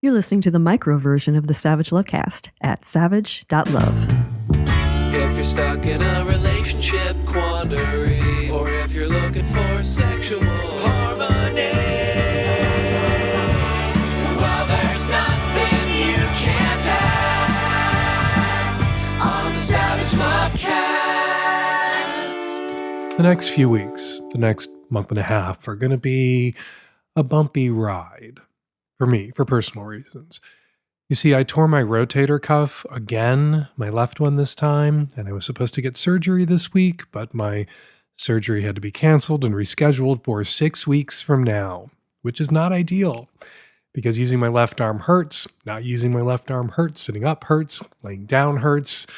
You're listening to the micro version of the Savage Lovecast at savage.love. If you're stuck in a relationship quandary, or if you're looking for sexual harmony, well, there's nothing you can't ask on the Savage Lovecast. The next few weeks, the next month and a half, are going to be a bumpy ride. For me, for personal reasons. You see, I tore my rotator cuff again, my left one this time, and I was supposed to get surgery this week, but my surgery had to be canceled and rescheduled for 6 weeks from now, which is not ideal because using my left arm hurts, not using my left arm hurts, sitting up hurts, laying down hurts,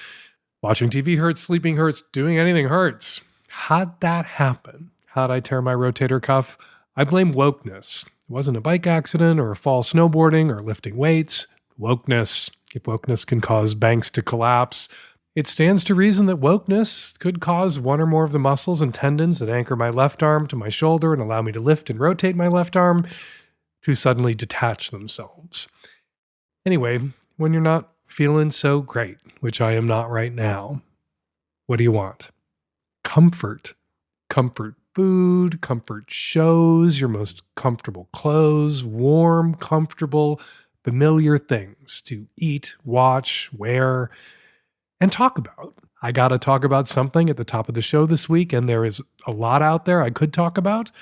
watching TV hurts, sleeping hurts, doing anything hurts. How'd that happen? How'd I tear my rotator cuff? I blame wokeness. It wasn't a bike accident or a fall snowboarding or lifting weights. Wokeness. If wokeness can cause banks to collapse, it stands to reason that wokeness could cause one or more of the muscles and tendons that anchor my left arm to my shoulder and allow me to lift and rotate my left arm to suddenly detach themselves. Anyway, when you're not feeling so great, which I am not right now, what do you want? Comfort. Comfort food, comfort shows, your most comfortable clothes, warm, comfortable, familiar things to eat, watch, wear, and talk about. I got to talk about something at the top of the show this week, and there is a lot out there I could talk about.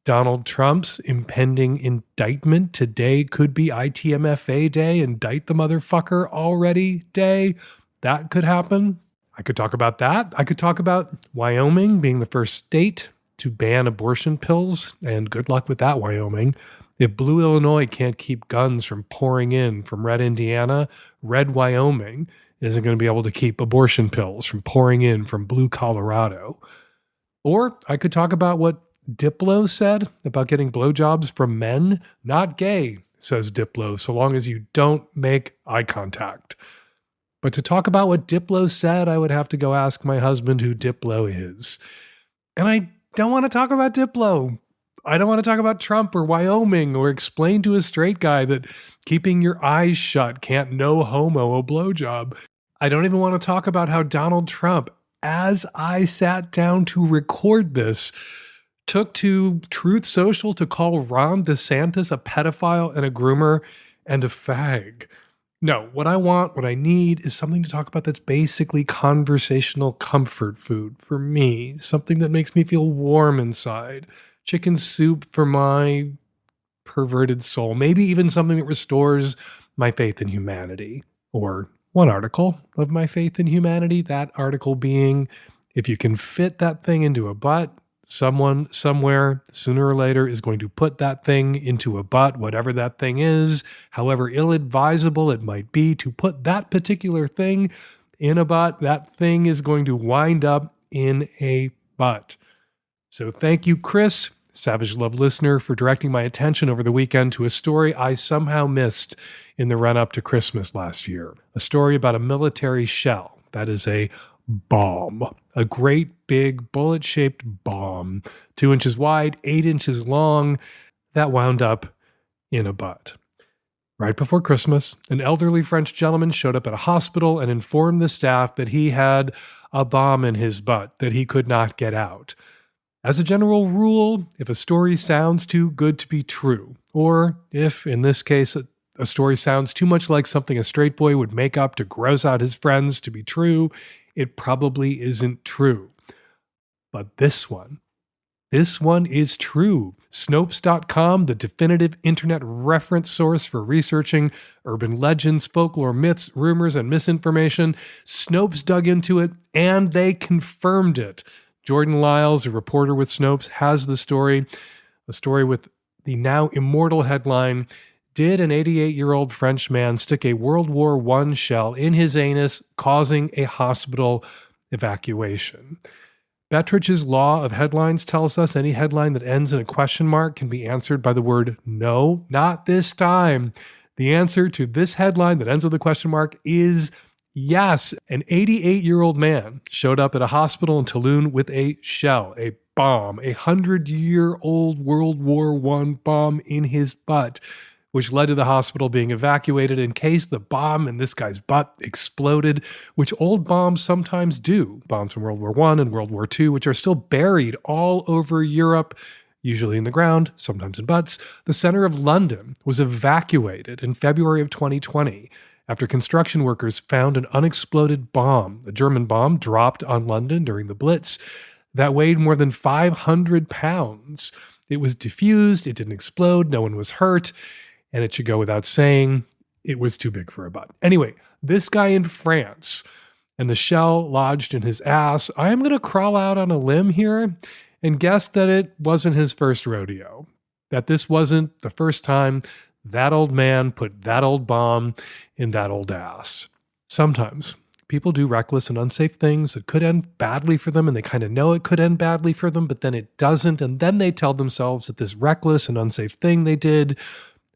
Donald Trump's impending indictment. Today could be ITMFA Day, indict the motherfucker already day. That could happen. I could talk about that. I could talk about Wyoming being the first state to ban abortion pills, and good luck with that, Wyoming. If blue Illinois can't keep guns from pouring in from red Indiana, red Wyoming isn't going to be able to keep abortion pills from pouring in from blue Colorado. Or I could talk about what Diplo said about getting blowjobs from men. Not gay, says Diplo, so long as you don't make eye contact. But to talk about what Diplo said, I would have to go ask my husband who Diplo is. And I don't want to talk about Diplo. I don't want to talk about Trump or Wyoming or explain to a straight guy that keeping your eyes shut can't no homo a blowjob. I don't even want to talk about how Donald Trump, as I sat down to record this, took to Truth Social to call Ron DeSantis a pedophile and a groomer and a fag. No, what I want, what I need is something to talk about that's basically conversational comfort food for me. Something that makes me feel warm inside. Chicken soup for my perverted soul. Maybe even something that restores my faith in humanity. Or one article of my faith in humanity. That article being, if you can fit that thing into a butt, someone somewhere sooner or later is going to put that thing into a butt, whatever that thing is, however ill-advisable it might be to put that particular thing in a butt. That thing is going to wind up in a butt. So thank you, Chris, Savage Love listener, for directing my attention over the weekend to a story I somehow missed in the run-up to Christmas last year. A story about a military shell. That is a bomb. A great big bullet-shaped bomb, 2 inches wide, 8 inches long, that wound up in a butt. Right before Christmas, an elderly French gentleman showed up at a hospital and informed the staff that he had a bomb in his butt that he could not get out. As a general rule, if a story sounds too good to be true, or if, in this case, a story sounds too much like something a straight boy would make up to gross out his friends to be true, it probably isn't true. But this one is true. Snopes.com, the definitive internet reference source for researching urban legends, folklore, myths, rumors, and misinformation. Snopes dug into it, and they confirmed it. Jordan Lyles, a reporter with Snopes, has the story, a story with the now immortal headline, "Did an 88-year-old French man stick a World War I shell in his anus, causing a hospital evacuation?" Bettridge's law of headlines tells us any headline that ends in a question mark can be answered by the word no. Not this time. The answer to this headline that ends with a question mark is yes. An 88-year-old man showed up at a hospital in Tulum with a shell, a bomb, a 100-year-old World War I bomb in his butt. which led to the hospital being evacuated in case the bomb in this guy's butt exploded, which old bombs sometimes do. Bombs from World War I and World War II, which are still buried all over Europe, usually in the ground, sometimes in butts. The center of London was evacuated in February of 2020 after construction workers found an unexploded bomb, a German bomb dropped on London during the Blitz that weighed more than 500 pounds. It was diffused, it didn't explode, no one was hurt, and it should go without saying, it was too big for a butt. Anyway, this guy in France and the shell lodged in his ass, I am going to crawl out on a limb here and guess that it wasn't his first rodeo, that this wasn't the first time that old man put that old bomb in that old ass. Sometimes people do reckless and unsafe things that could end badly for them, and they kind of know it could end badly for them, but then it doesn't, and then they tell themselves that this reckless and unsafe thing they did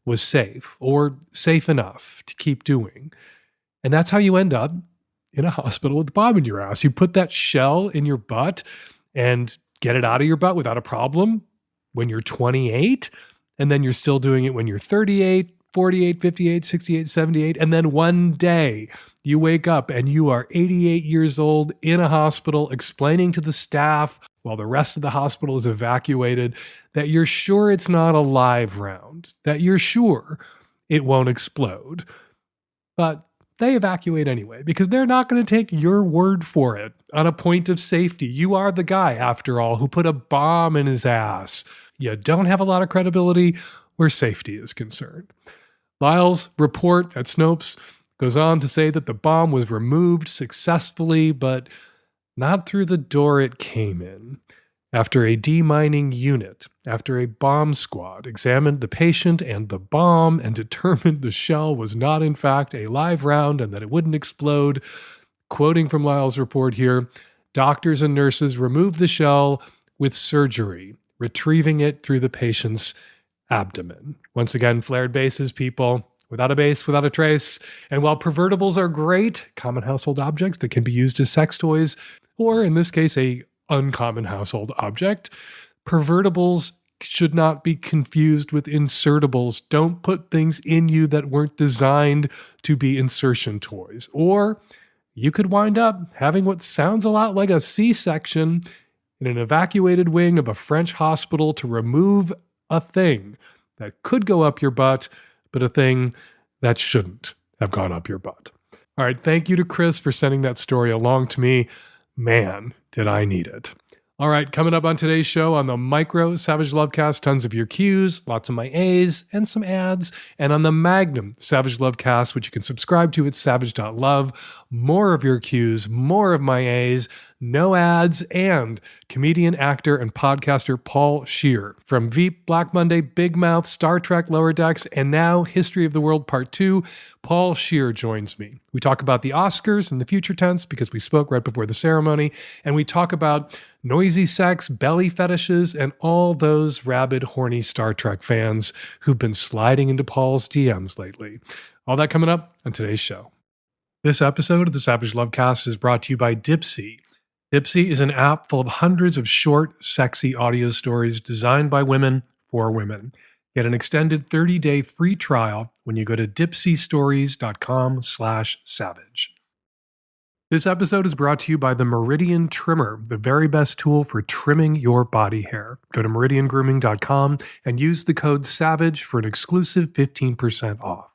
was safe, or safe enough to keep doing. And that's how you end up in a hospital with a bomb in your ass. You put that shell in your butt and get it out of your butt without a problem when you're 28, and then you're still doing it when you're 38, 48, 58, 68, 78, and then one day you wake up and you are 88 years old in a hospital explaining to the staff while the rest of the hospital is evacuated that you're sure it's not a live round, that you're sure it won't explode. But they evacuate anyway because they're not going to take your word for it on a point of safety. You are the guy, after all, who put a bomb in his ass. You don't have a lot of credibility where safety is concerned. Lyle's report at Snopes goes on to say that the bomb was removed successfully, but not through the door it came in. After a demining unit, after a bomb squad examined the patient and the bomb and determined the shell was not in fact a live round and that it wouldn't explode, quoting from Lyle's report here, doctors and nurses removed the shell with surgery, retrieving it through the patient's abdomen. Once again, flared bases, people. Without a base, without a trace. And while pervertibles are great, common household objects that can be used as sex toys, or in this case, a uncommon household object, pervertibles should not be confused with insertables. Don't put things in you that weren't designed to be insertion toys. Or you could wind up having what sounds a lot like a C-section in an evacuated wing of a French hospital to remove a thing that could go up your butt, but a thing that shouldn't have gone up your butt. All right, thank you to Chris for sending that story along to me. Man, did I need it. All right, coming up on today's show on the Micro Savage Lovecast, tons of your cues, lots of my A's, and some ads. And on the Magnum Savage Lovecast, which you can subscribe to at savage.love, more of your cues, more of my A's, no ads, and comedian, actor, and podcaster Paul Scheer. From Veep, Black Monday, Big Mouth, Star Trek, Lower Decks, and now History of the World Part 2, Paul Scheer joins me. We talk about the Oscars in the future tense because we spoke right before the ceremony, and we talk about noisy sex, belly fetishes, and all those rabid, horny Star Trek fans who've been sliding into Paul's DMs lately. All that coming up on today's show. This episode of the Savage Lovecast is brought to you by Dipsea. Dipsea is an app full of hundreds of short, sexy audio stories designed by women for women. Get an extended 30-day free trial when you go to dipseastories.com/savage. This episode is brought to you by the Meridian Trimmer, the very best tool for trimming your body hair. Go to meridiangrooming.com and use the code SAVAGE for an exclusive 15% off.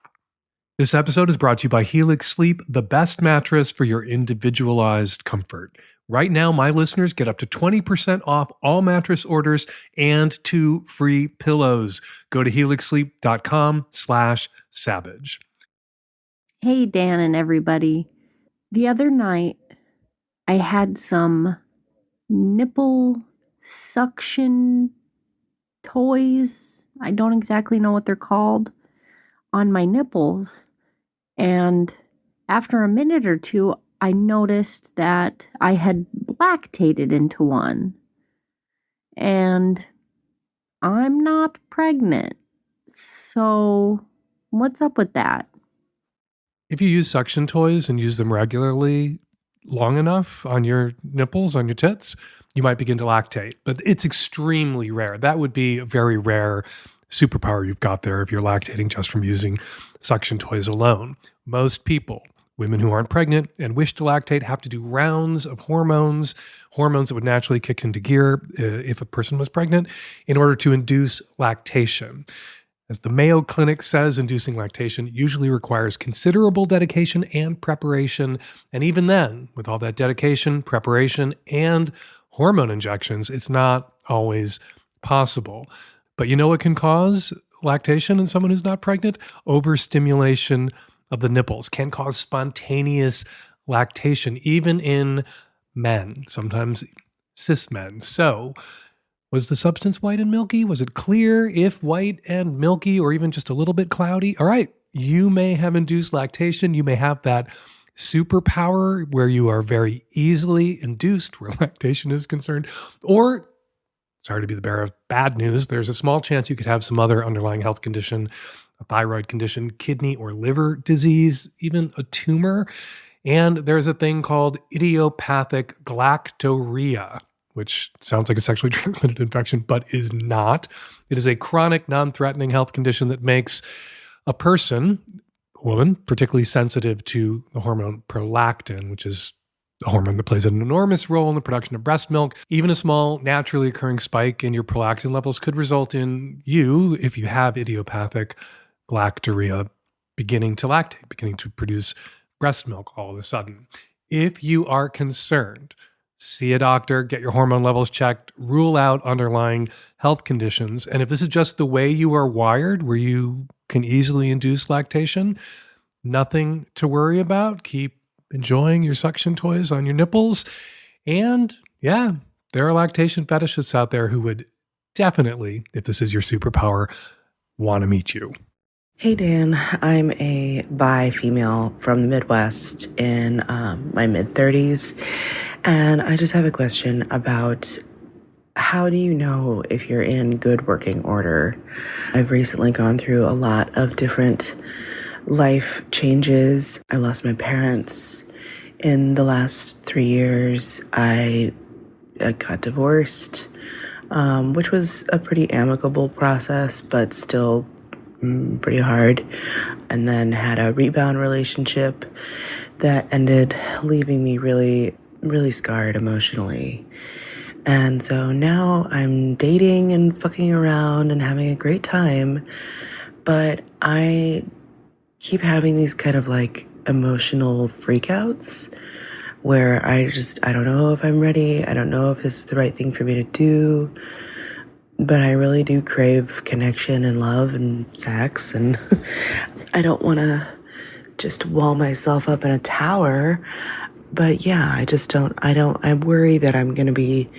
This episode is brought to you by Helix Sleep, the best mattress for your individualized comfort. Right now, my listeners get up to 20% off all mattress orders and 2 free pillows. Go to helixsleep.com/savage. Hey, Dan and everybody. The other night, I had some nipple suction toys. I don't exactly know what they're called on my nipples. And after a minute or two, I noticed that I had lactated into one. And I'm not pregnant. So what's up with that? If you use suction toys and use them regularly long enough on your nipples, on your tits, you might begin to lactate. But it's extremely rare. That would be very rare superpower you've got there if you're lactating just from using suction toys alone. Most people, women who aren't pregnant and wish to lactate, have to do rounds of hormones that would naturally kick into gear if a person was pregnant, in order to induce lactation. As the Mayo Clinic says, inducing lactation usually requires considerable dedication and preparation. And even then, with all that dedication, preparation, and hormone injections, it's not always possible. But you know what can cause lactation in someone who's not pregnant? Overstimulation of the nipples can cause spontaneous lactation, even in men, sometimes cis men. So, was the substance white and milky? Was it clear? If white and milky, or even just a little bit cloudy? All right, you may have induced lactation. You may have that superpower where you are very easily induced where lactation is concerned. Or, sorry to be the bearer of bad news, there's a small chance you could have some other underlying health condition, a thyroid condition, kidney or liver disease, even a tumor. And there's a thing called idiopathic galactorrhea, which sounds like a sexually transmitted infection, but is not. It is a chronic, non-threatening health condition that makes a person, a woman, particularly sensitive to the hormone prolactin, which is a hormone that plays an enormous role in the production of breast milk. Even a small, naturally occurring spike in your prolactin levels could result in you, if you have idiopathic galactorrhea, beginning to lactate, beginning to produce breast milk all of a sudden. If you are concerned, see a doctor, get your hormone levels checked, rule out underlying health conditions. And if this is just the way you are wired, where you can easily induce lactation, nothing to worry about. Keep enjoying your suction toys on your nipples. And yeah, there are lactation fetishists out there who would definitely, if this is your superpower, want to meet you. Hey Dan, I'm a bi female from the Midwest in my mid-30s, and I just have a question about how do you know if you're in good working order? I've recently gone through a lot of different life changes. I lost my parents in the last 3 years. I got divorced, which was a pretty amicable process, but still pretty hard. And then had a rebound relationship that ended leaving me really, really scarred emotionally. And so now I'm dating and fucking around and having a great time, but I keep having these kind of like emotional freakouts where I don't know if I'm ready. I don't know if this is the right thing for me to do. But I really do crave connection and love and sex, and I don't want to just wall myself up in a tower. But yeah, I worry that I'm going to be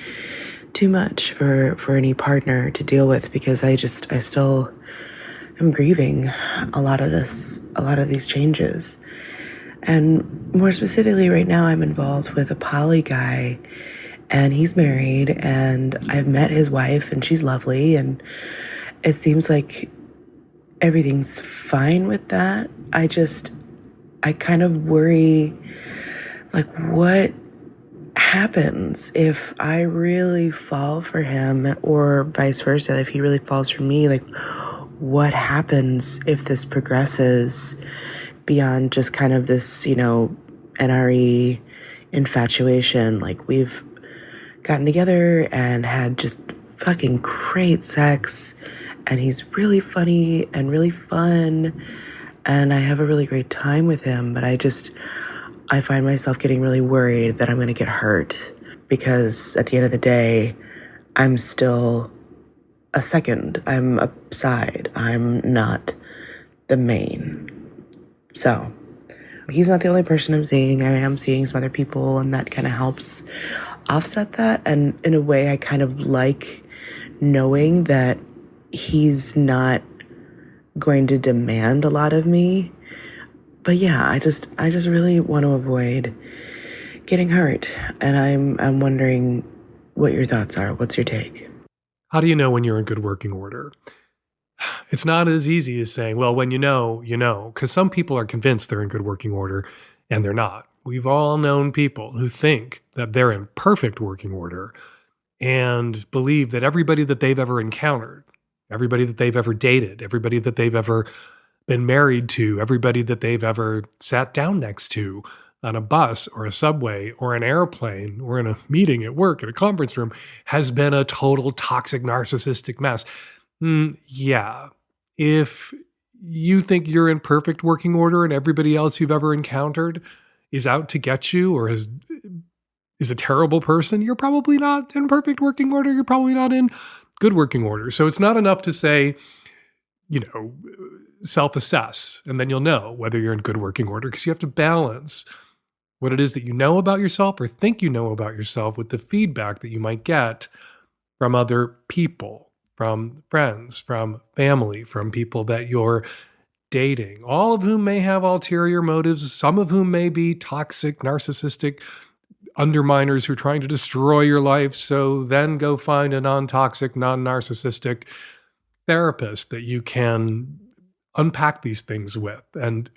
too much for any partner to deal with, because I still am grieving a lot of these changes. And more specifically right now, I'm involved with a poly guy, and he's married, and I've met his wife, and she's lovely, and it seems like everything's fine with that. I kind of worry, like, what happens if I really fall for him, or vice versa, if he really falls for me? Like, what happens if this progresses beyond just kind of this, NRE infatuation? Like, we've gotten together and had just fucking great sex, and he's really funny and really fun, and I have a really great time with him, but I find myself getting really worried that I'm going to get hurt, because at the end of the day, I'm still a second. I'm a side. I'm not the main. So he's not the only person I'm seeing. I am seeing some other people, and that kind of helps offset that. And in a way, I kind of like knowing that he's not going to demand a lot of me. But yeah, I just really want to avoid getting hurt. And I'm wondering what your thoughts are. What's your take? How do you know when you're in good working order? It's not as easy as saying, well, when you know, because some people are convinced they're in good working order and they're not. We've all known people who think that they're in perfect working order and believe that everybody that they've ever encountered everybody that they've ever dated, everybody that they've ever been married to, everybody that they've ever sat down next to on a bus or a subway or an airplane or in a meeting at work, in a conference room, has been a total toxic, narcissistic mess. Yeah. If you think you're in perfect working order and everybody else you've ever encountered is out to get you or is a terrible person, you're probably not in perfect working order. You're probably not in good working order. So it's not enough to say, self-assess, and then you'll know whether you're in good working order, because you have to balance what it is that you know about yourself or think you know about yourself with the feedback that you might get from other people, from friends, from family, from people that you're dating, all of whom may have ulterior motives, some of whom may be toxic, narcissistic underminers who are trying to destroy your life. So then go find a non-toxic, non-narcissistic therapist that you can unpack these things with. And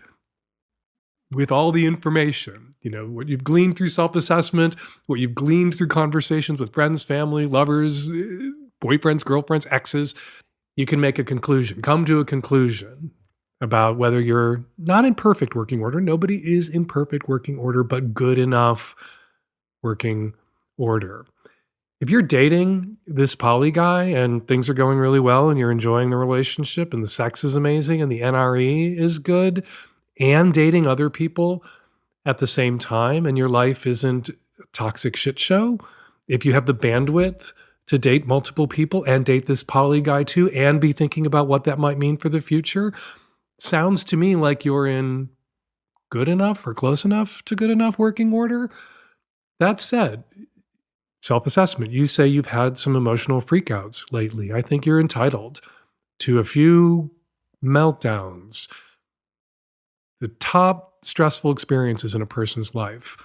with all the information, what you've gleaned through self-assessment, what you've gleaned through conversations with friends, family, lovers, boyfriends, girlfriends, exes, you can make a conclusion, come to a conclusion about whether you're not in perfect working order. Nobody is in perfect working order, but good enough working order. If you're dating this poly guy and things are going really well and you're enjoying the relationship and the sex is amazing and the NRE is good, and dating other people at the same time and your life isn't a toxic shit show, if you have the bandwidth to date multiple people and date this poly guy too and be thinking about what that might mean for the future, sounds to me like you're in good enough or close enough to good enough working order. That said, self-assessment. You say you've had some emotional freakouts lately. I think you're entitled to a few meltdowns. The top stressful experiences in a person's life: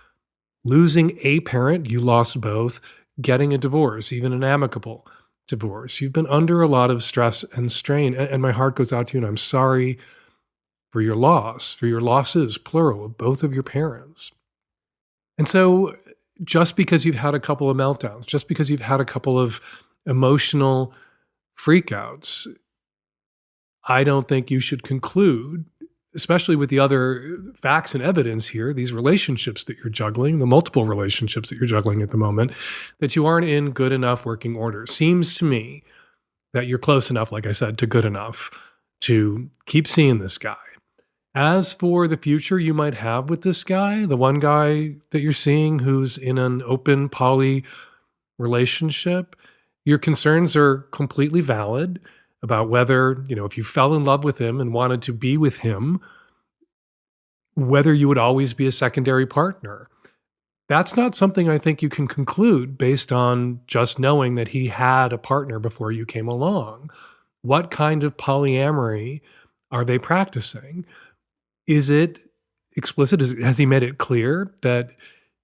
losing a parent, you lost both, getting a divorce, even an amicable divorce. You've been under a lot of stress and strain, and my heart goes out to you, and I'm sorry for your loss, for your losses, plural, of both of your parents. And so just because you've had a couple of meltdowns, just because you've had a couple of emotional freakouts, I don't think you should conclude, especially with the other facts and evidence here, these relationships that you're juggling, the multiple relationships that you're juggling at the moment, that you aren't in good enough working order. Seems to me that you're close enough, like I said, to good enough to keep seeing this guy. As for the future you might have with this guy, the one guy that you're seeing who's in an open poly relationship, your concerns are completely valid about whether, if you fell in love with him and wanted to be with him, whether you would always be a secondary partner. That's not something I think you can conclude based on just knowing that he had a partner before you came along. What kind of polyamory are they practicing? Is it explicit? Has he made it clear that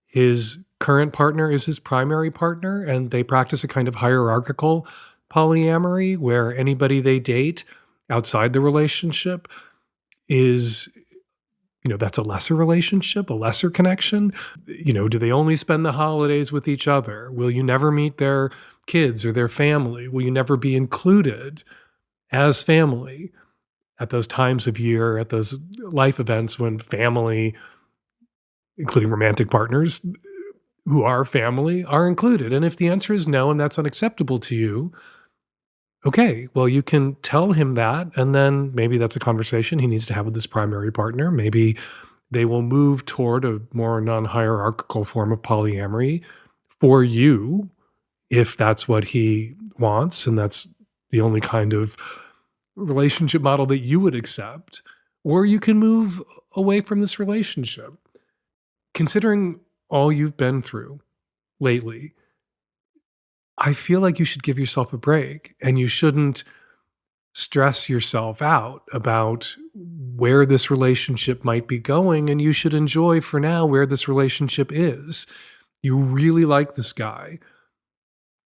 his current partner is his primary partner and they practice a kind of hierarchical polyamory where anybody they date outside the relationship is, that's a lesser relationship, a lesser connection? Do they only spend the holidays with each other? Will you never meet their kids or their family? Will you never be included as family at those times of year, at those life events when family, including romantic partners who are family, are included? And if the answer is no, and that's unacceptable to you, okay, well, you can tell him that, and then maybe that's a conversation he needs to have with his primary partner. Maybe they will move toward a more non-hierarchical form of polyamory for you, if that's what he wants, and that's the only kind of relationship model that you would accept. Or you can move away from this relationship. Considering all you've been through lately, I feel like you should give yourself a break and you shouldn't stress yourself out about where this relationship might be going, and you should enjoy for now where this relationship is. You really like this guy.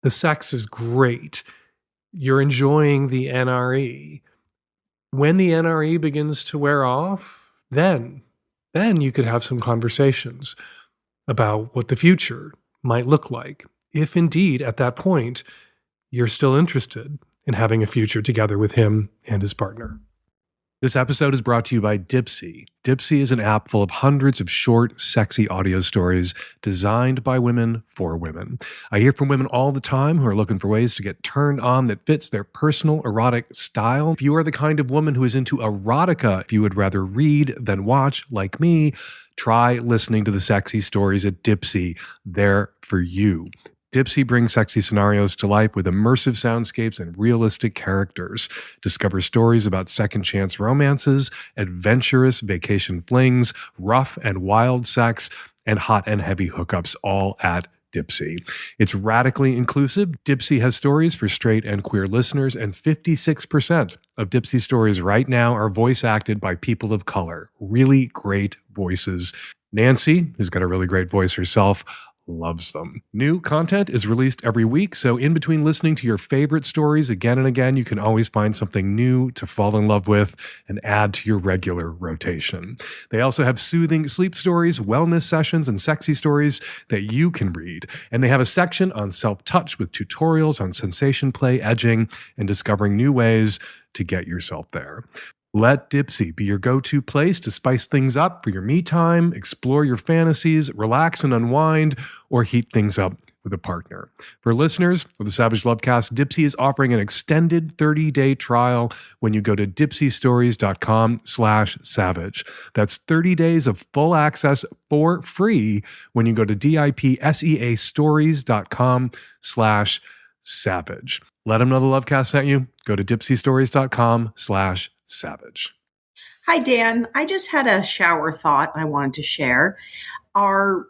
The sex is great. You're enjoying the NRE. When the NRE begins to wear off, then you could have some conversations about what the future might look like. If indeed at that point you're still interested in having a future together with him and his partner. This episode is brought to you by Dipsea. Dipsea is an app full of hundreds of short, sexy audio stories designed by women for women. I hear from women all the time who are looking for ways to get turned on that fits their personal erotic style. If you are the kind of woman who is into erotica, if you would rather read than watch, like me, try listening to the sexy stories at Dipsea. They're for you. Dipsea brings sexy scenarios to life with immersive soundscapes and realistic characters. Discover stories about second chance romances, adventurous vacation flings, rough and wild sex, and hot and heavy hookups, all at Dipsea. It's radically inclusive. Dipsea has stories for straight and queer listeners, and 56% of Dipsea stories right now are voice acted by people of color. Really great voices. Nancy, who's got a really great voice herself, loves them. New content is released every week, so in between listening to your favorite stories again and again, you can always find something new to fall in love with and add to your regular rotation. They also have soothing sleep stories, wellness sessions, and sexy stories that you can read. And they have a section on self-touch with tutorials on sensation play, edging, and discovering new ways to get yourself there. Let Dipsea be your go-to place to spice things up for your me time, explore your fantasies, relax and unwind, or heat things up with a partner. For listeners of the Savage Lovecast, Dipsea is offering an extended 30-day trial when you go to dipseastories.com/savage. That's 30 days of full access for free when you go to dipseastories.com/savage. Let them know the Lovecast sent you. Go to dipseastories.com/savage. Hi, Dan. I just had a shower thought I wanted to share. Are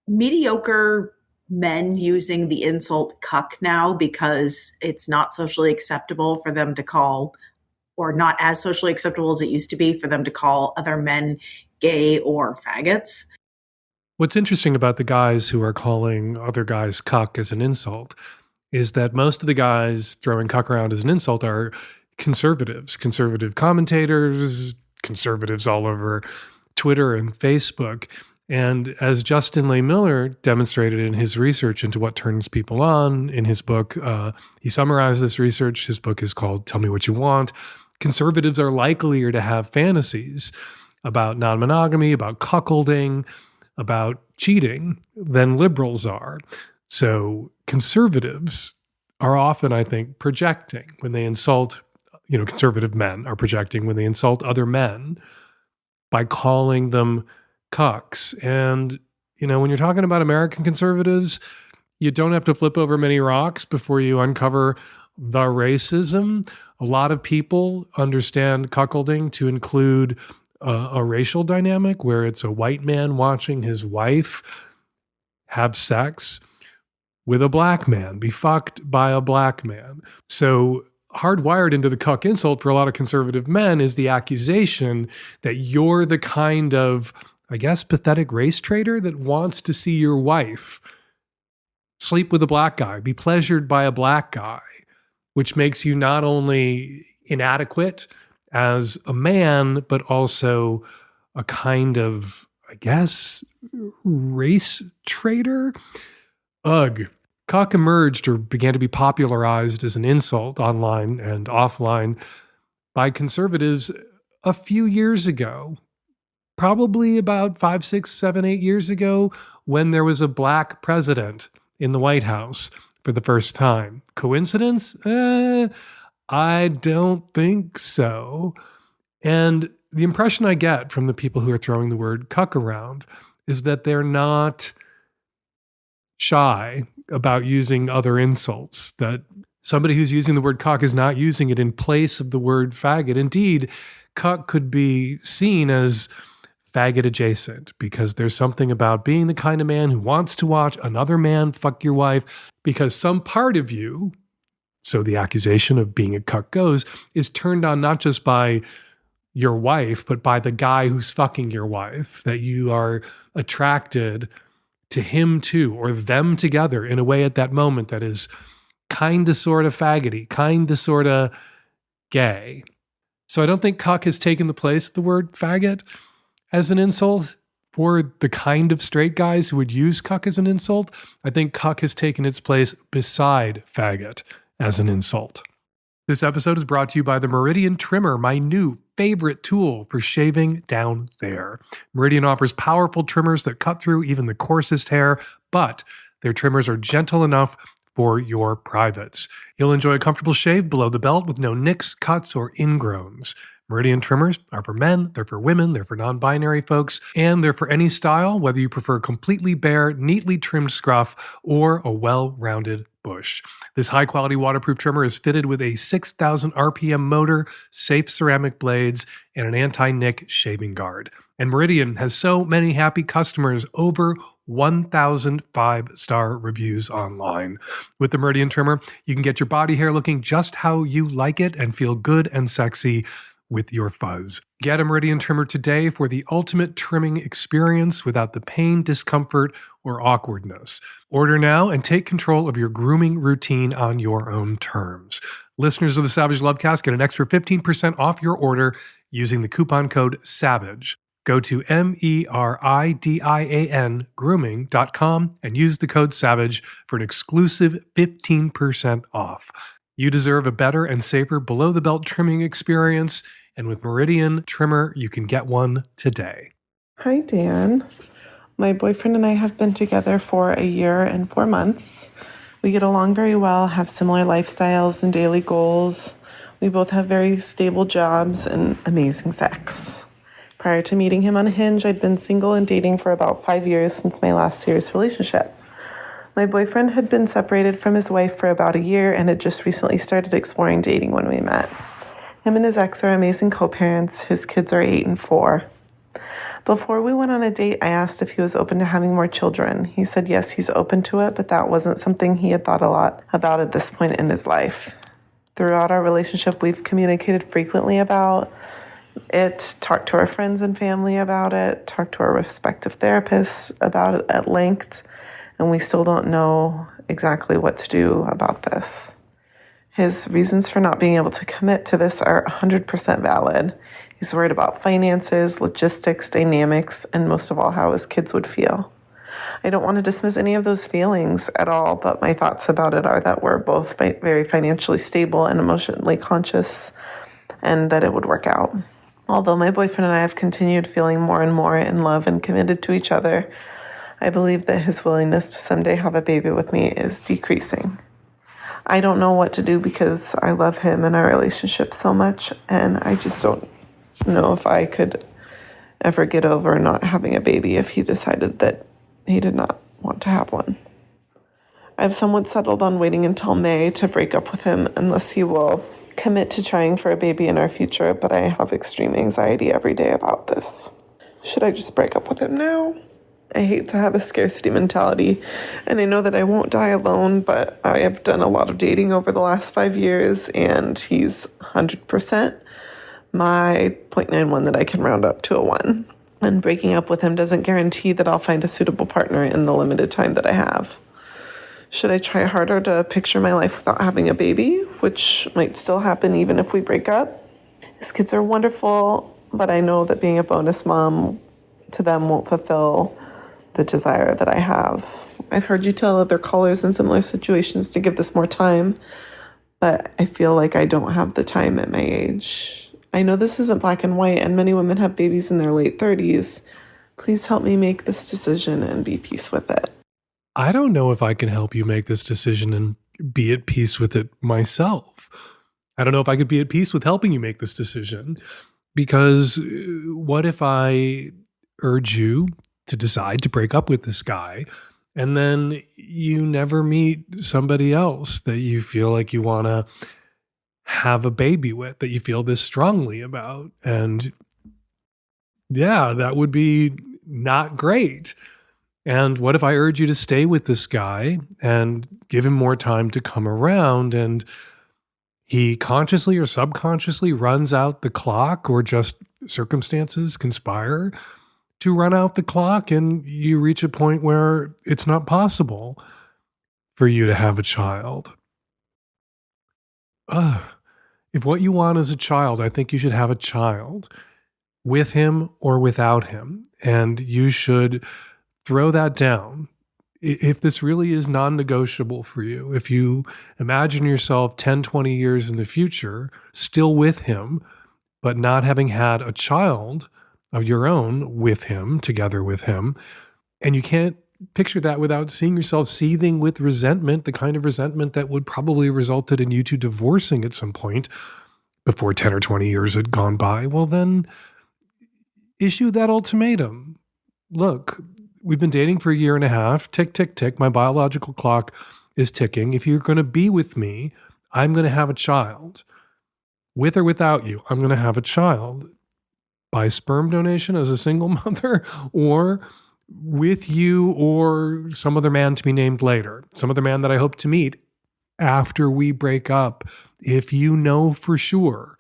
mediocre men using the insult cuck now because it's not socially acceptable for them to call, or not as socially acceptable as it used to be for them to call other men gay or faggots? What's interesting about the guys who are calling other guys cuck as an insult is that most of the guys throwing cuck around as an insult are conservatives, conservative commentators, conservatives all over Twitter and Facebook. And as Justin Lay Miller demonstrated in his research into what turns people on in his book, he summarized this research. His book is called Tell Me What You Want. Conservatives are likelier to have fantasies about non-monogamy, about cuckolding, about cheating than liberals are. So conservatives are often, I think, projecting when they insult, conservative men are projecting when they insult other men by calling them cucks. And, when you're talking about American conservatives, you don't have to flip over many rocks before you uncover the racism. A lot of people understand cuckolding to include a racial dynamic where it's a white man watching his wife have sex with a black man, be fucked by a black man. So hardwired into the cuck insult for a lot of conservative men is the accusation that you're the kind of, pathetic race traitor that wants to see your wife sleep with a black guy, be pleasured by a black guy, which makes you not only inadequate as a man, but also a kind of, race traitor. Ugh. Cuck emerged or began to be popularized as an insult online and offline by conservatives a few years ago, probably about 5, 6, 7, 8 years ago, when there was a black president in the White House for the first time. Coincidence? I don't think so. And the impression I get from the people who are throwing the word cuck around is that they're not shy about using other insults, that somebody who's using the word cuck is not using it in place of the word faggot. Indeed, cuck could be seen as faggot adjacent because there's something about being the kind of man who wants to watch another man fuck your wife because some part of you, so the accusation of being a cuck goes, is turned on not just by your wife, but by the guy who's fucking your wife, that you are attracted to him too, or them together in a way at that moment that is kind of sort of faggoty, kind of sort of gay. So I don't think cuck has taken the place of the word faggot as an insult for the kind of straight guys who would use cuck as an insult. I think cuck has taken its place beside faggot as an insult. This episode is brought to you by the Meridian Trimmer, my new favorite tool for shaving down there. Meridian offers powerful trimmers that cut through even the coarsest hair, but their trimmers are gentle enough for your privates. You'll enjoy a comfortable shave below the belt with no nicks, cuts, or ingrowns. Meridian trimmers are for men, they're for women, they're for non-binary folks, and they're for any style, whether you prefer completely bare, neatly trimmed scruff, or a well-rounded bush. This high-quality waterproof trimmer is fitted with a 6,000 RPM motor, safe ceramic blades, and an anti-nick shaving guard. And Meridian has so many happy customers, over 1,000 5-star reviews online. With the Meridian Trimmer, you can get your body hair looking just how you like it and feel good and sexy with your fuzz. Get a Meridian Trimmer today for the ultimate trimming experience without the pain, discomfort, or awkwardness. Order now and take control of your grooming routine on your own terms. Listeners of the Savage Lovecast get an extra 15% off your order using the coupon code SAVAGE. Go to MERIDIAN grooming.com and use the code SAVAGE for an exclusive 15% off. You deserve a better and safer below-the-belt trimming experience, and with Meridian Trimmer, you can get one today. Hi, Dan. My boyfriend and I have been together for a year and 4 months. We get along very well, have similar lifestyles and daily goals. We both have very stable jobs and amazing sex. Prior to meeting him on Hinge, I'd been single and dating for about 5 years since my last serious relationship. My boyfriend had been separated from his wife for about a year and had just recently started exploring dating when we met. Him and his ex are amazing co-parents. His kids are 8 and 4. Before we went on a date, I asked if he was open to having more children. He said yes, he's open to it, but that wasn't something he had thought a lot about at this point in his life. Throughout our relationship, we've communicated frequently about it, talked to our friends and family about it, talked to our respective therapists about it at length, and we still don't know exactly what to do about this. His reasons for not being able to commit to this are 100% valid. He's worried about finances, logistics, dynamics, and most of all, how his kids would feel. I don't want to dismiss any of those feelings at all, but my thoughts about it are that we're both very financially stable and emotionally conscious, and that it would work out. Although my boyfriend and I have continued feeling more and more in love and committed to each other, I believe that his willingness to someday have a baby with me is decreasing. I don't know what to do because I love him and our relationship so much, and I just don't know if I could ever get over not having a baby if he decided that he did not want to have one. I've somewhat settled on waiting until May to break up with him unless he will commit to trying for a baby in our future, but I have extreme anxiety every day about this. Should I just break up with him now? I hate to have a scarcity mentality, and I know that I won't die alone, but I have done a lot of dating over the last 5 years, and he's 100% my 0.91 that I can round up to a 1. And breaking up with him doesn't guarantee that I'll find a suitable partner in the limited time that I have. Should I try harder to picture my life without having a baby, which might still happen even if we break up? His kids are wonderful, but I know that being a bonus mom to them won't fulfill the desire that I have. I've heard you tell other callers in similar situations to give this more time, but I feel like I don't have the time at my age. I know this isn't black and white, and many women have babies in their late 30s. Please help me make this decision and be at peace with it. I don't know if I can help you make this decision and be at peace with it myself. I don't know if I could be at peace with helping you make this decision, because what if I urge you to decide to break up with this guy, and then you never meet somebody else that you feel like you want to have a baby with, that you feel this strongly about? And yeah, that would be not great. And what if I urge you to stay with this guy and give him more time to come around, and he consciously or subconsciously runs out the clock, or just circumstances conspire to run out the clock, and you reach a point where it's not possible for you to have a child? If what you want is a child, I think you should have a child with him or without him. And you should throw that down If this really is non-negotiable for you, if you imagine yourself 10, 20 years in the future, still with him, but not having had a child of your own with him, together with him, and you can't picture that without seeing yourself seething with resentment, the kind of resentment that would probably have resulted in you two divorcing at some point before 10 or 20 years had gone by, well, then issue that ultimatum. Look, we've been dating for a year and a half. Tick, tick, tick. My biological clock is ticking. If you're going to be with me, I'm going to have a child. With or without you, I'm going to have a child by sperm donation as a single mother, or with you or some other man to be named later, some other man that I hope to meet after we break up. If you know for sure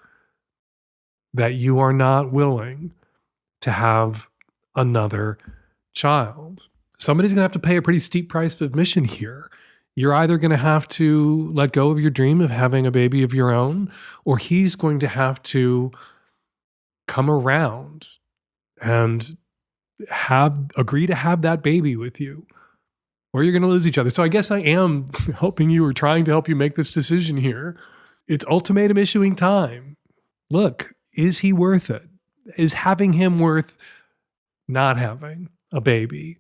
that you are not willing to have another child, somebody's going to have to pay a pretty steep price of admission here. You're either going to have to let go of your dream of having a baby of your own, or he's going to have to come around and agree to have that baby with you, or you're going to lose each other. So I guess I am helping you, or trying to help you make this decision here. It's ultimatum issuing time. Look, is he worth it? Is having him worth not having a baby?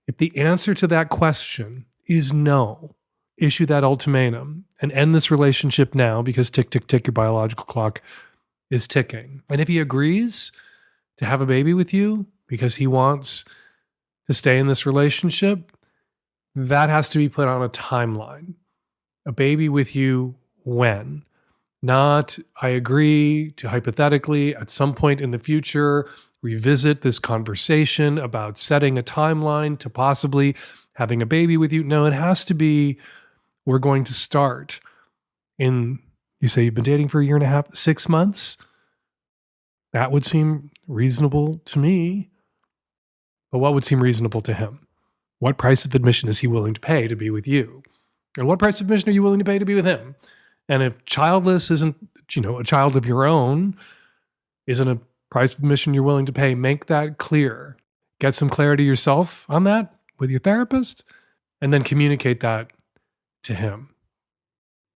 If the answer to that question is no, issue that ultimatum and end this relationship now, because tick, tick, tick, your biological clock is ticking. And if he agrees to have a baby with you because he wants to stay in this relationship, that has to be put on a timeline. A baby with you when? Not, I agree to hypothetically at some point in the future revisit this conversation about setting a timeline to possibly having a baby with you. No, it has to be, we're going to start in, you say you've been dating for a year and a half, 6 months? That would seem reasonable to me. But what would seem reasonable to him? What price of admission is he willing to pay to be with you? And what price of admission are you willing to pay to be with him? And if childless isn't, a child of your own, isn't a price of admission you're willing to pay, make that clear. Get some clarity yourself on that with your therapist, and then communicate that to him.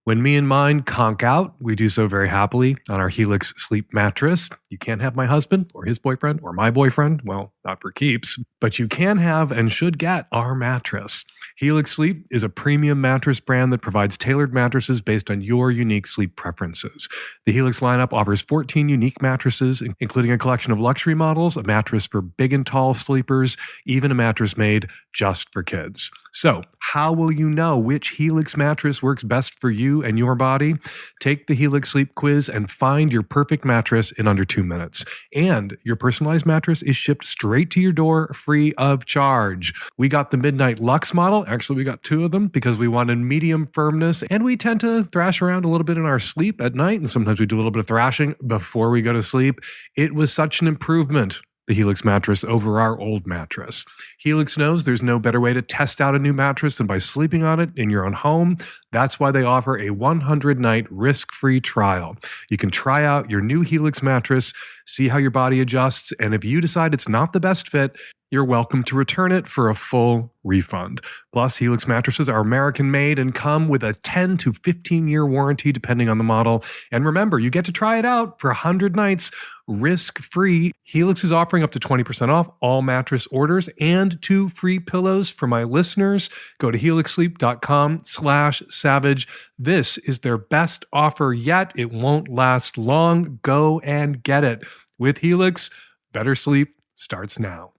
When me and mine conk out, we do so very happily on our Helix sleep mattress. You can't have my husband or his boyfriend or my boyfriend. Well, not for keeps, but you can have and should get our mattress. Helix Sleep is a premium mattress brand that provides tailored mattresses based on your unique sleep preferences. The Helix lineup offers 14 unique mattresses, including a collection of luxury models, a mattress for big and tall sleepers, even a mattress made just for kids. So, how will you know which Helix mattress works best for you and your body? Take the Helix Sleep Quiz and find your perfect mattress in under 2 minutes. And your personalized mattress is shipped straight to your door free of charge. We got the Midnight Luxe model. Actually, we got 2 of them because we wanted medium firmness, and we tend to thrash around a little bit in our sleep at night, and sometimes we do a little bit of thrashing before we go to sleep. It was such an improvement, the Helix mattress, over our old mattress. Helix knows there's no better way to test out a new mattress than by sleeping on it in your own home. That's why they offer a 100-night risk-free trial. You can try out your new Helix mattress, see how your body adjusts, and if you decide it's not the best fit, you're welcome to return it for a full refund. Plus, Helix mattresses are American-made and come with a 10 to 15-year warranty depending on the model. And remember, you get to try it out for 100 nights risk-free. Helix is offering up to 20% off all mattress orders and 2 free pillows for my listeners. Go to helixsleep.com/savage. This is their best offer yet. It won't last long. Go and get it. With Helix, better sleep starts now.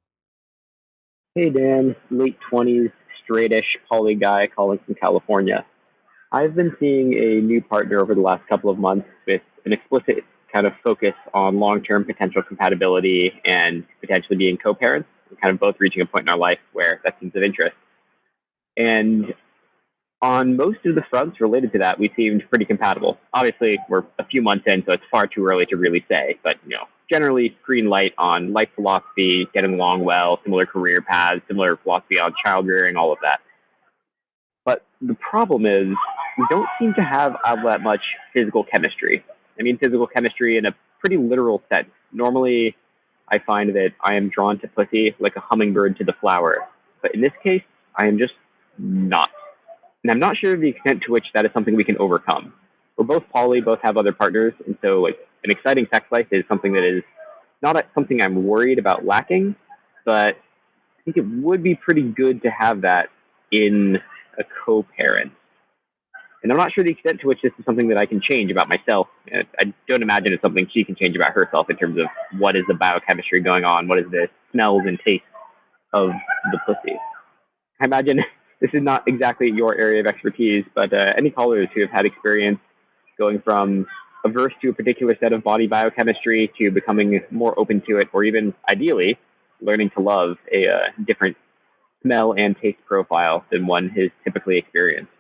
Hey Dan, late 20s, straightish poly guy calling from California. I've been seeing a new partner over the last couple of months with an explicit kind of focus on long-term potential compatibility and potentially being co-parents. We're kind of both reaching a point in our life where that seems of interest. And on most of the fronts related to that, we seemed pretty compatible. Obviously, we're a few months in, so it's far too early to really say, but generally green light on life philosophy, getting along well, similar career paths, similar philosophy on child rearing, all of that. But the problem is we don't seem to have all that much physical chemistry. I mean physical chemistry in a pretty literal sense. Normally, I find that I am drawn to pussy like a hummingbird to the flower. But in this case, I am just not. And I'm not sure the extent to which that is something we can overcome. We're both poly, both have other partners, and so like an exciting sex life is something that is not something I'm worried about lacking, but I think it would be pretty good to have that in a co-parent. And I'm not sure the extent to which this is something that I can change about myself. And I don't imagine it's something she can change about herself in terms of what is the biochemistry going on, what is the smells and tastes of the pussy. I imagine this is not exactly your area of expertise, but any callers who have had experience going from averse to a particular set of body biochemistry to becoming more open to it, or even ideally learning to love a different smell and taste profile than one has typically experienced.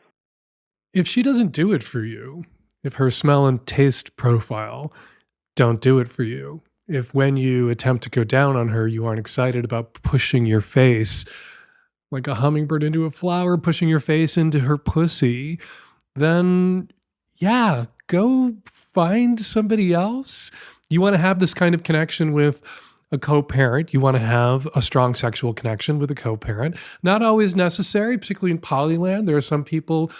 If she doesn't do it for you, if her smell and taste profile don't do it for you, if when you attempt to go down on her, you aren't excited about pushing your face like a hummingbird into a flower, pushing your face into her pussy, then yeah, go find somebody else. You want to have this kind of connection with a co-parent. You want to have a strong sexual connection with a co-parent. Not always necessary, particularly in polyland. There are some people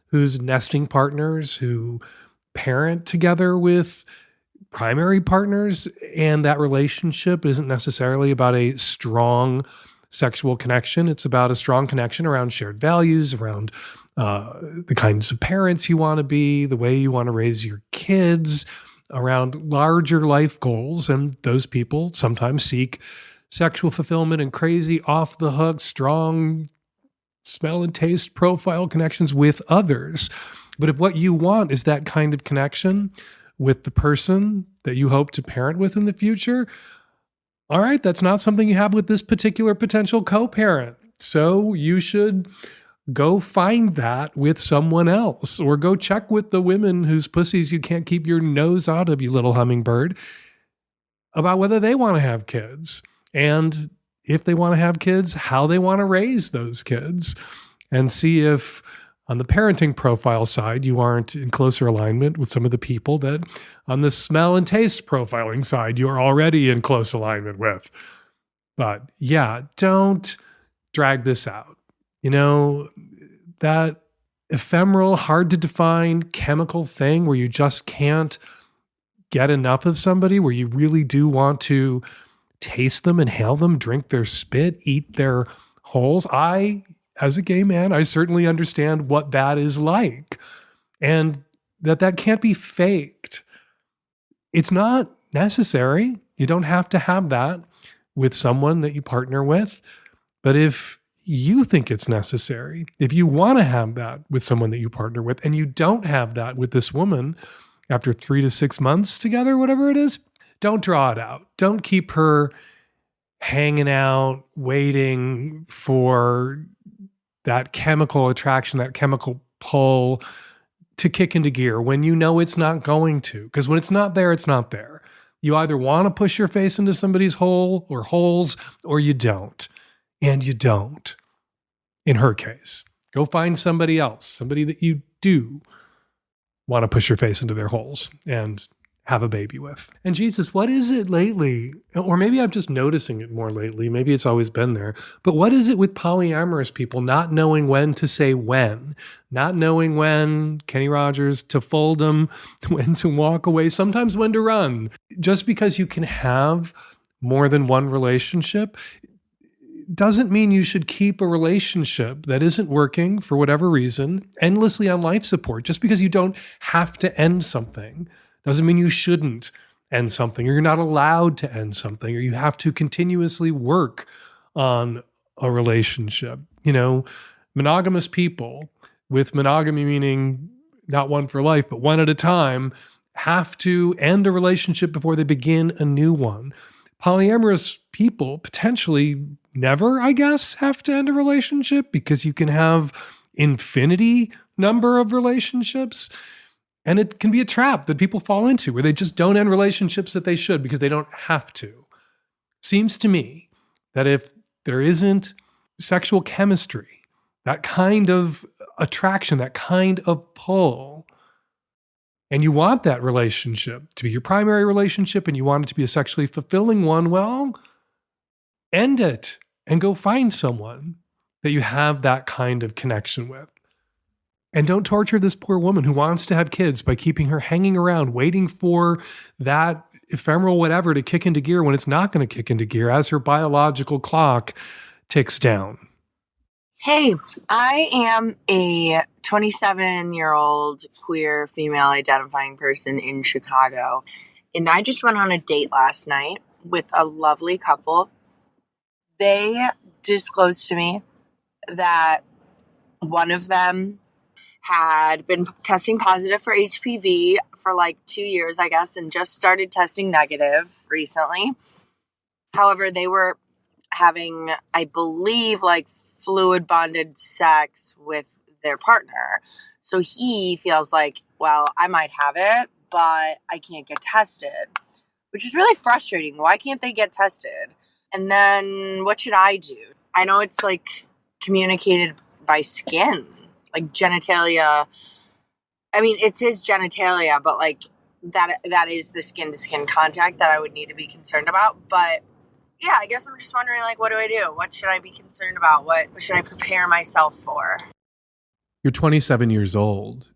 whose nesting partners who parent together with primary partners, and that relationship isn't necessarily about a strong sexual connection. It's about a strong connection around shared values, around the kinds of parents you want to be, the way you want to raise your kids, around larger life goals. And those people sometimes seek sexual fulfillment and crazy, off the hook, strong smell and taste profile connections with others. But if what you want is that kind of connection with the person that you hope to parent with in the future, all right, that's not something you have with this particular potential co-parent. So you should go find that with someone else, or go check with the women whose pussies you can't keep your nose out of, you little hummingbird, about whether they want to have kids. And if they want to have kids, how they want to raise those kids, and see if on the parenting profile side, you aren't in closer alignment with some of the people that on the smell and taste profiling side, you're already in close alignment with. But yeah, don't drag this out. You know, that ephemeral, hard to define chemical thing where you just can't get enough of somebody, where you really do want to taste them, inhale them, drink their spit, eat their holes. As a gay man, I certainly understand what that is like, and that can't be faked. It's not necessary. You don't have to have that with someone that you partner with. But if you think it's necessary, if you want to have that with someone that you partner with, and you don't have that with this woman after 3 to 6 months together, whatever it is, don't draw it out. Don't keep her hanging out, waiting for that chemical attraction, that chemical pull to kick into gear when you know it's not going to. Because when it's not there, it's not there. You either want to push your face into somebody's hole or holes, or you don't. And you don't. In her case, go find somebody else, somebody that you do want to push your face into their holes and have a baby with. And Jesus, what is it lately? Or maybe I'm just noticing it more lately. Maybe it's always been there. But what is it with polyamorous people not knowing when to say when? Not knowing when, Kenny Rogers, to fold them, when to walk away, sometimes when to run. Just because you can have more than one relationship doesn't mean you should keep a relationship that isn't working for whatever reason endlessly on life support. Just because you don't have to end something doesn't mean you shouldn't end something, or you're not allowed to end something, or you have to continuously work on a relationship. You know, monogamous people, with monogamy meaning not one for life, but one at a time, have to end a relationship before they begin a new one. Polyamorous people potentially never, I guess, have to end a relationship, because you can have infinity number of relationships. And it can be a trap that people fall into, where they just don't end relationships that they should because they don't have to. Seems to me that if there isn't sexual chemistry, that kind of attraction, that kind of pull, and you want that relationship to be your primary relationship, and you want it to be a sexually fulfilling one, well, end it and go find someone. that you have that kind of connection with. And don't torture this poor woman who wants to have kids by keeping her hanging around, waiting for that ephemeral whatever to kick into gear when it's not going to kick into gear as her biological clock ticks down. Hey, I am a 27-year-old queer female identifying person in Chicago, and I just went on a date last night with a lovely couple. They disclosed to me that one of them had been testing positive for HPV for like 2 years, I guess, and just started testing negative recently. However, they were having, I believe, like fluid bonded sex with their partner. So he feels like, well, I might have it, but I can't get tested, which is really frustrating. Why can't they get tested? And then what should I do? I know it's like communicated by skin, like genitalia. I mean, it's his genitalia, but like that is the skin to skin contact that I would need to be concerned about. But yeah, I guess I'm just wondering, like, what do I do? What should I be concerned about? What should I prepare myself for? You're 27 years old.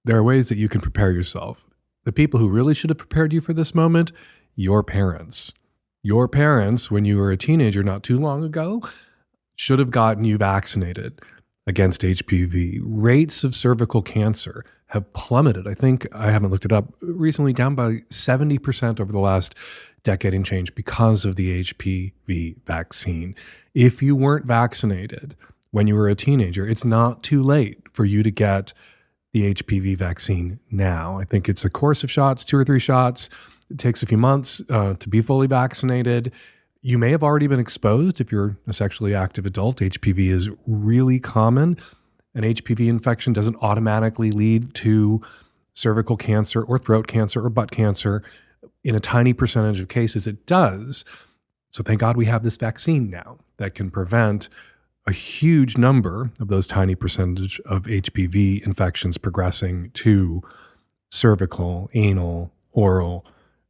There are ways that you can prepare yourself. The people who really should have prepared you for this moment, your parents. Your parents, when you were a teenager not too long ago, should have gotten you vaccinated against HPV. Rates of cervical cancer have plummeted. I think, I haven't looked it up, recently down by 70% over the last decade and change because of the HPV vaccine. If you weren't vaccinated when you were a teenager, it's not too late for you to get the HPV vaccine now. I think it's a course of shots, 2 or 3 shots. It takes a few months to be fully vaccinated. You may have already been exposed if you're a sexually active adult. HPV is really common. An HPV infection doesn't automatically lead to cervical cancer or throat cancer or butt cancer. In a tiny percentage of cases, it does. So thank God we have this vaccine now that can prevent a huge number of those tiny percentage of HPV infections progressing to cervical, anal, oral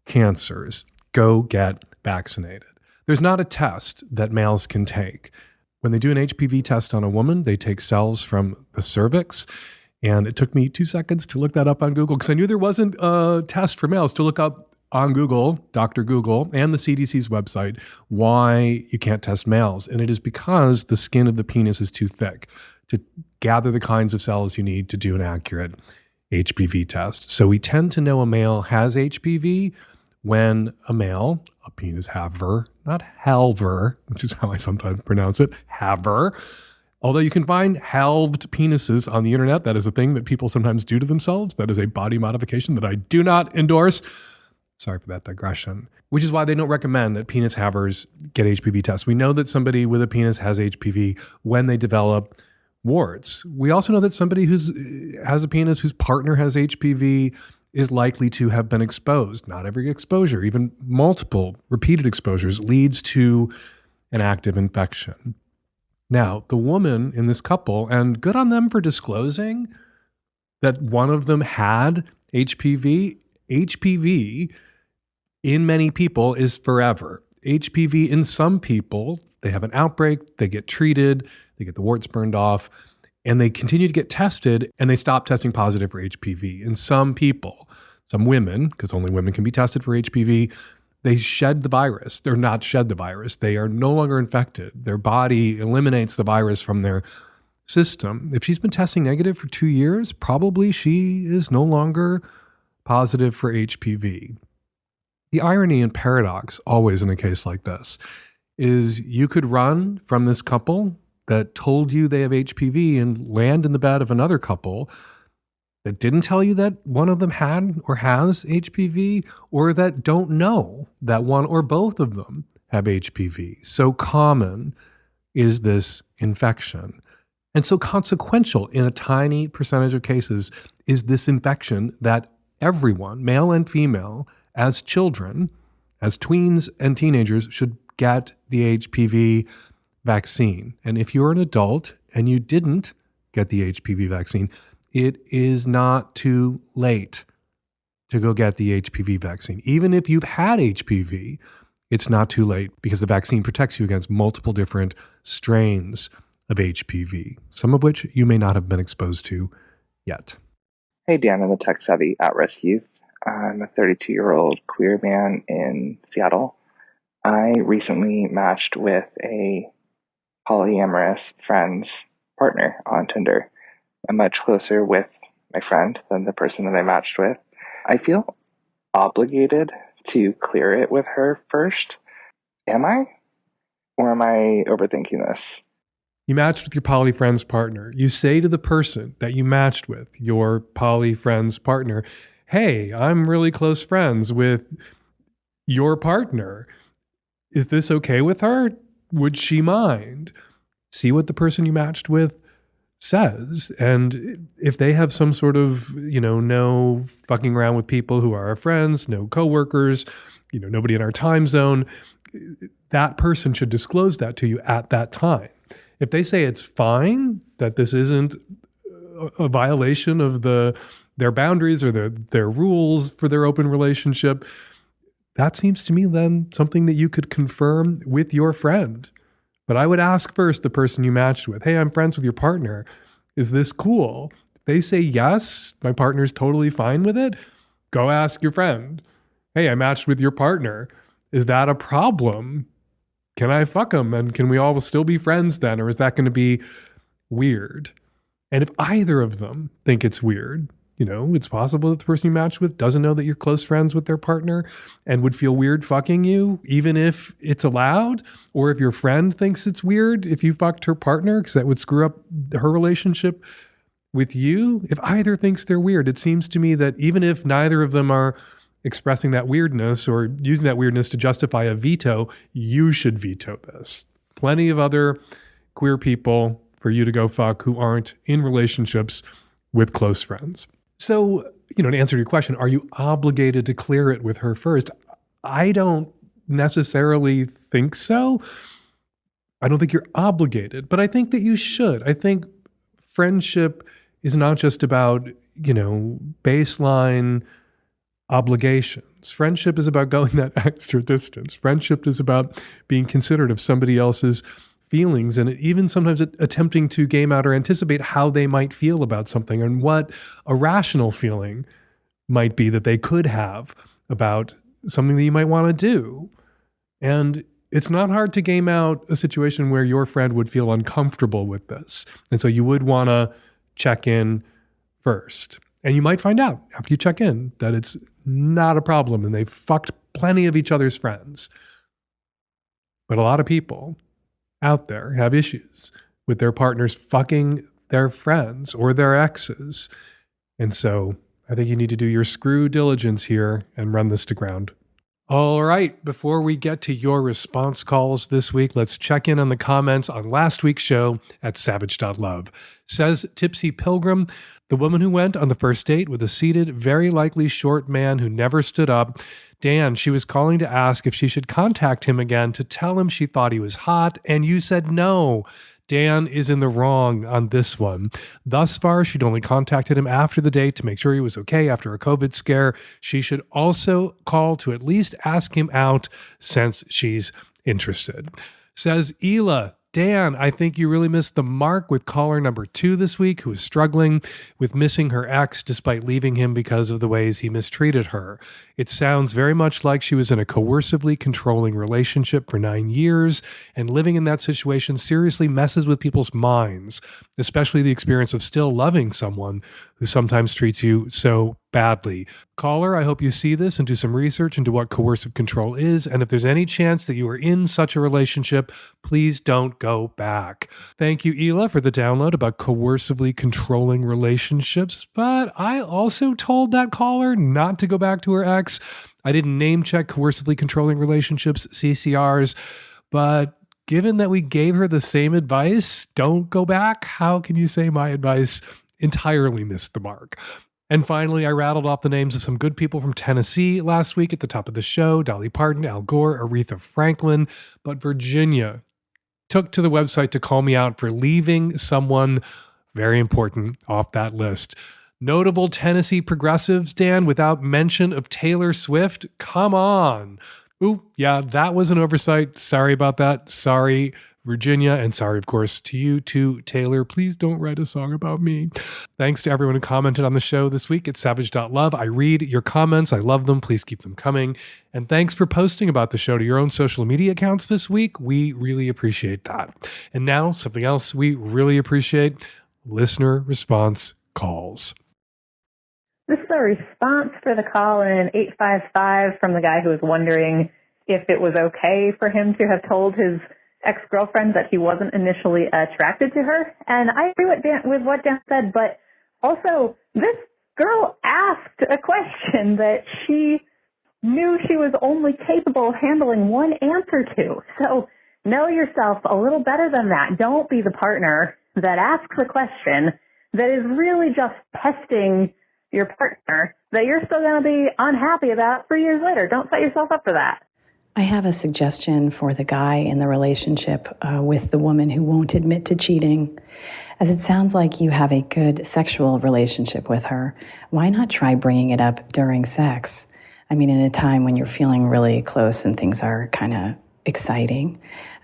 cancers. Go get vaccinated. There's not a test that males can take. When they do an HPV test on a woman, they take cells from the cervix. And it took me 2 seconds to look that up on Google because I knew there wasn't a test for males to look up on Google, Dr. Google, and the CDC's website, why you can't test males. And it is because the skin of the penis is too thick to gather the kinds of cells you need to do an accurate HPV test. So we tend to know a male has HPV when a male, a penis haver, not halver, which is how I sometimes pronounce it, haver. Although you can find halved penises on the internet, that is a thing that people sometimes do to themselves. That is a body modification that I do not endorse. Sorry for that digression. Which is why they don't recommend that penis havers get HPV tests. We know that somebody with a penis has HPV when they develop warts. We also know that somebody who has a penis whose partner has HPV is likely to have been exposed. Not every exposure, even multiple repeated exposures, leads to an active infection. Now, the woman in this couple, and good on them for disclosing that one of them had HPV. HPV in many people is forever. HPV in some people, they have an outbreak, they get treated, they get the warts burned off, and they continue to get tested and they stop testing positive for HPV. In some people, some women, because only women can be tested for HPV, they shed the virus. They're not shed the virus. They are no longer infected. Their body eliminates the virus from their system. If she's been testing negative for 2 years, probably she is no longer positive for HPV. The irony and paradox always in a case like this is you could run from this couple that told you they have HPV and land in the bed of another couple that didn't tell you that one of them had or has HPV, or that don't know that one or both of them have HPV. So common is this infection. And so consequential in a tiny percentage of cases is this infection that everyone, male and female, as children, as tweens and teenagers, should get the HPV vaccine. And if you're an adult and you didn't get the HPV vaccine, it is not too late to go get the HPV vaccine. Even if you've had HPV, it's not too late because the vaccine protects you against multiple different strains of HPV, some of which you may not have been exposed to yet. Hey, Dan, I'm a tech-savvy at-risk youth. I'm a 32-year-old queer man in Seattle. I recently matched with a polyamorous friend's partner on Tinder. I'm much closer with my friend than the person that I matched with. I feel obligated to clear it with her first. Am I? Or am I overthinking this? You matched with your poly friend's partner. You say to the person that you matched with, your poly friend's partner, hey, I'm really close friends with your partner. Is this okay with her? Would she mind? See what the person you matched with says. And if they have some sort of, no fucking around with people who are our friends, no coworkers, nobody in our time zone, that person should disclose that to you at that time. If they say it's fine, that this isn't a violation of their boundaries or their rules for their open relationship, that seems to me then something that you could confirm with your friend. But I would ask first the person you matched with, hey, I'm friends with your partner. Is this cool? If they say yes, my partner's totally fine with it, go ask your friend. Hey, I matched with your partner. Is that a problem? Can I fuck them? And can we all still be friends then? Or is that going to be weird? And if either of them think it's weird, it's possible that the person you matched with doesn't know that you're close friends with their partner and would feel weird fucking you, even if it's allowed. Or if your friend thinks it's weird if you fucked her partner, because that would screw up her relationship with you. If either thinks they're weird, it seems to me that even if neither of them are expressing that weirdness or using that weirdness to justify a veto, you should veto this. Plenty of other queer people for you to go fuck who aren't in relationships with close friends. So, to answer your question, are you obligated to clear it with her first? I don't necessarily think so. I don't think you're obligated, but I think that you should. I think friendship is not just about, baseline obligations. Friendship is about going that extra distance. Friendship is about being considerate of somebody else's feelings and even sometimes attempting to game out or anticipate how they might feel about something and what a rational feeling might be that they could have about something that you might want to do. And it's not hard to game out a situation where your friend would feel uncomfortable with this. And so you would want to check in first. And you might find out after you check in that it's not a problem and they've fucked plenty of each other's friends. But a lot of people out there have issues with their partners fucking their friends or their exes. And so I think you need to do your screw diligence here and run this to ground. All right, before we get to your response calls this week, let's check in on the comments on last week's show at savage.love. Says Tipsy Pilgrim, the woman who went on the first date with a seated, very likely short man who never stood up. Dan, she was calling to ask if she should contact him again to tell him she thought he was hot, and you said no. Dan is in the wrong on this one. Thus far, she'd only contacted him after the date to make sure he was okay after a COVID scare. She should also call to at least ask him out since she's interested. Says Ela, Dan, I think you really missed the mark with caller number 2 this week, who is struggling with missing her ex despite leaving him because of the ways he mistreated her. It sounds very much like she was in a coercively controlling relationship for 9 years, and living in that situation seriously messes with people's minds, especially the experience of still loving someone who sometimes treats you so badly. Caller, I hope you see this and do some research into what coercive control is, and if there's any chance that you are in such a relationship, please don't go back. Thank you, Ela, for the download about coercively controlling relationships, but I also told that caller not to go back to her ex. I didn't name check coercively controlling relationships, CCRs, but given that we gave her the same advice, don't go back, how can you say my advice entirely missed the mark? And finally, I rattled off the names of some good people from Tennessee last week at the top of the show: Dolly Parton, Al Gore, Aretha Franklin. But Virginia took to the website to call me out for leaving someone very important off that list. Notable Tennessee progressives, Dan, without mention of Taylor Swift? Come on. Ooh, yeah, that was an oversight. Sorry about that. Sorry, Virginia. And sorry, of course, to you too, Taylor. Please don't write a song about me. Thanks to everyone who commented on the show this week at savage.love. I read your comments. I love them. Please keep them coming. And thanks for posting about the show to your own social media accounts this week. We really appreciate that. And now, something else we really appreciate, listener response calls. This is a response for the call in 855 from the guy who was wondering if it was okay for him to have told his ex-girlfriend that he wasn't initially attracted to her. And I agree with what Dan said, but also this girl asked a question that she knew she was only capable of handling one answer to. So know yourself a little better than that. Don't be the partner that asks a question that is really just testing your partner that you're still going to be unhappy about 3 years later. Don't set yourself up for that. I have a suggestion for the guy in the relationship with the woman who won't admit to cheating. As it sounds like you have a good sexual relationship with her, why not try bringing it up during sex? I mean, in a time when you're feeling really close and things are kind of exciting.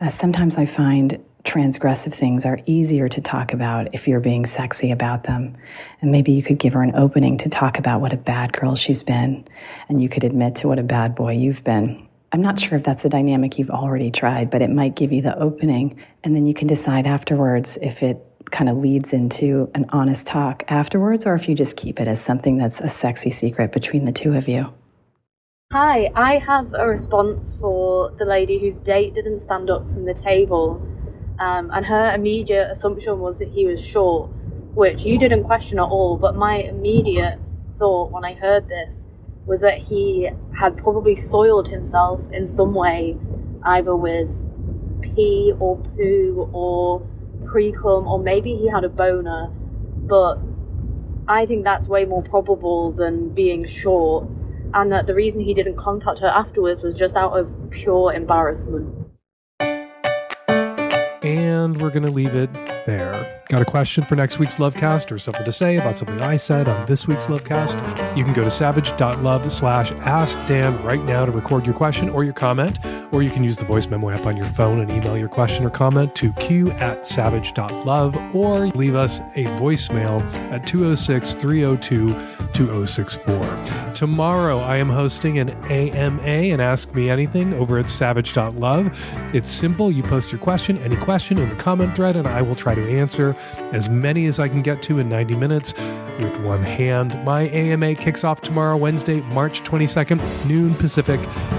Sometimes I find transgressive things are easier to talk about if you're being sexy about them. And maybe you could give her an opening to talk about what a bad girl she's been, and you could admit to what a bad boy you've been. I'm not sure if that's a dynamic you've already tried, but it might give you the opening, and then you can decide afterwards if it kind of leads into an honest talk afterwards, or if you just keep it as something that's a sexy secret between the two of you. Hi, I have a response for the lady whose date didn't stand up from the table. And her immediate assumption was that he was short, which you didn't question at all. But my immediate thought when I heard this was that he had probably soiled himself in some way, either with pee or poo or pre-cum, or maybe he had a boner. But I think that's way more probable than being short, and that the reason he didn't contact her afterwards was just out of pure embarrassment. And we're going to leave it there. Got a question for next week's Lovecast or something to say about something I said on this week's Lovecast? You can go to savage.love/askdan right now to record your question or your comment, or you can use the voice memo app on your phone and email your question or comment to q@savage.love, or leave us a voicemail at 206-302-2064. Tomorrow I am hosting an AMA and Ask Me Anything over at savage.love. It's simple. You post your question, any question, in the comment thread, and I will try to answer as many as I can get to in 90 minutes with one hand. My AMA kicks off tomorrow, Wednesday, March 22nd, noon Pacific,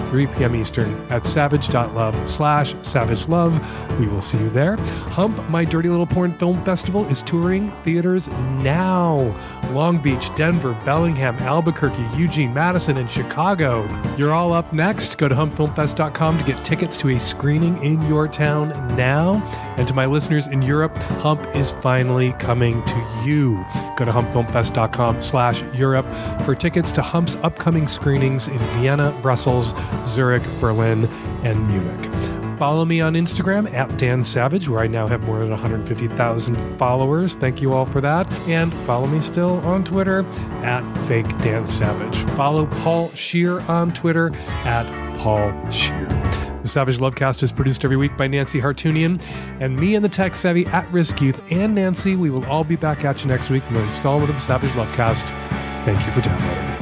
3 p.m. Eastern at savage.love/savagelove. We will see you there. Hump, My Dirty Little Porn Film Festival, is touring theaters now. Long Beach, Denver, Bellingham, Albuquerque, Eugene, Madison, and Chicago. You're all up next. Go to humpfilmfest.com to get tickets to a screening in your town now. And to my listeners in Europe, Hump is finally coming to you. Go to humpfilmfest.com/Europe for tickets to Hump's upcoming screenings in Vienna, Brussels, Zurich, Berlin, and Munich. Follow me on Instagram at Dan Savage, where I now have more than 150,000 followers. Thank you all for that. And follow me still on Twitter at Fake Dan Savage. Follow Paul Scheer on Twitter at Paul Scheer. The Savage Lovecast is produced every week by Nancy Hartunian, and me and the tech savvy at-risk youth and Nancy. We will all be back at you next week in the installment of the Savage Lovecast. Thank you for downloading.